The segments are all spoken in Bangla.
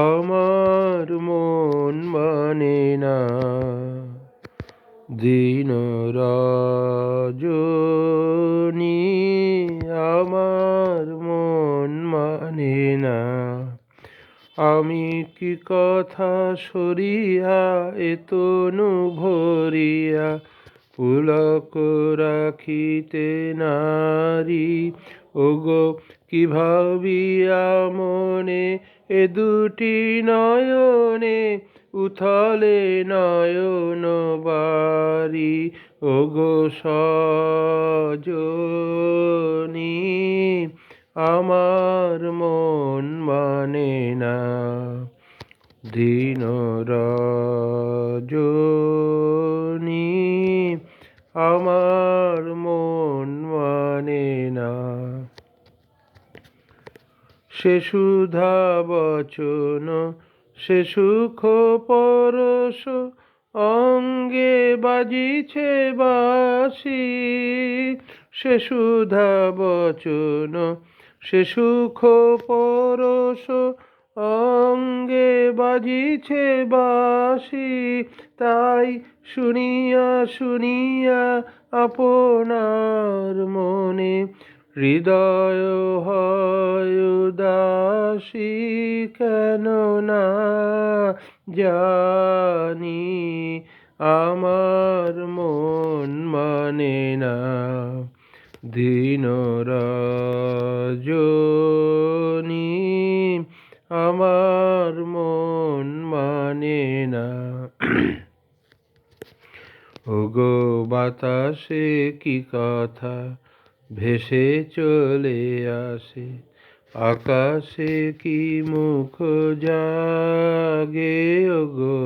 আমার মন মানে না দিন রজনী, আমার মন মানে না। আমি কি কথা সরিয়া এতনু ভরিয়া পুলক রাখিতে নারী, ওগো কি ভাবিয়া মনে এ দুটি নয়নে উথলে নয়ন বারি, ওগো সজনী, আমার মন মানে না দিন রজনী, আমার মন মানে না। সে সুধা বচন, সে সুখ পরশ, অঙ্গে বাজিছে বাঁশি। সে সুধা বচন, সে সুখ পরশ, অঙ্গে বাজিছে বাঁশি। তাই শুনিয়া শুনিয়া আপনার মনে হৃদয় হয় উদাসী, কেন না জানি আমার মন মানে না দিন রজনী, আমার মন মানে না। ওগো বাতাসে কি কথা ভেসে চলে আসে, আকাশে কি মুখ জাগে, ওগো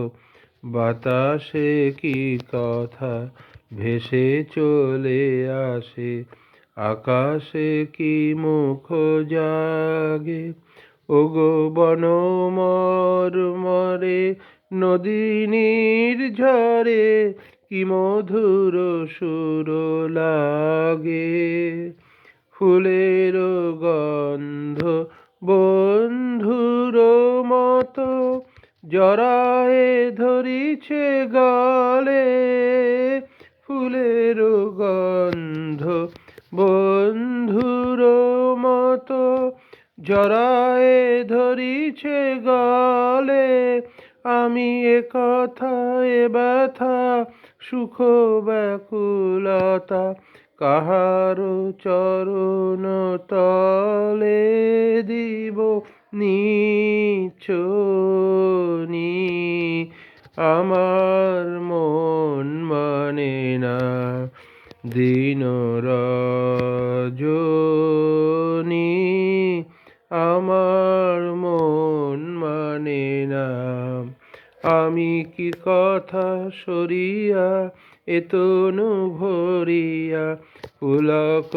বাতাসে কি কথা ভেসে চলে আসে, আকাশে কি মুখ জাগে। ওগো বন মর্মরে নদীনীর ঝরে কি মধুর সুর লাগে, ফুলের গন্ধ বন্ধুর মতো জড়ায়ে ধরিছে গলে, ফুলের গন্ধ বন্ধুর মতো জড়ায়ে ধরিছে গলে। আমি এ কথা এ ব্যথা সুখ ব্যাকুলতা কাহারো চরণ তলে দিব নিচনি, আমার মন মানে না দিন রজনী, আমার মন মানে না। আমি কি কথা সরিয়া এতনু ভরিয়া পুলক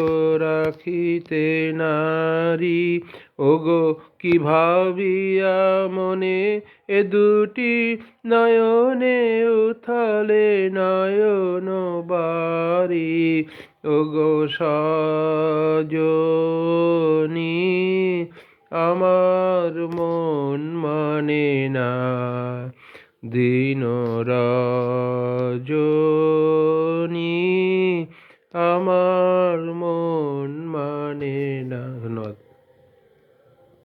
রাখিতে নারী, ওগো কি ভাবিয়া মনে এ দুটি নয়নে উথলে নয়ন বারি, ওগো সজনী, আমার মন মানে না দিন রজনী, আমার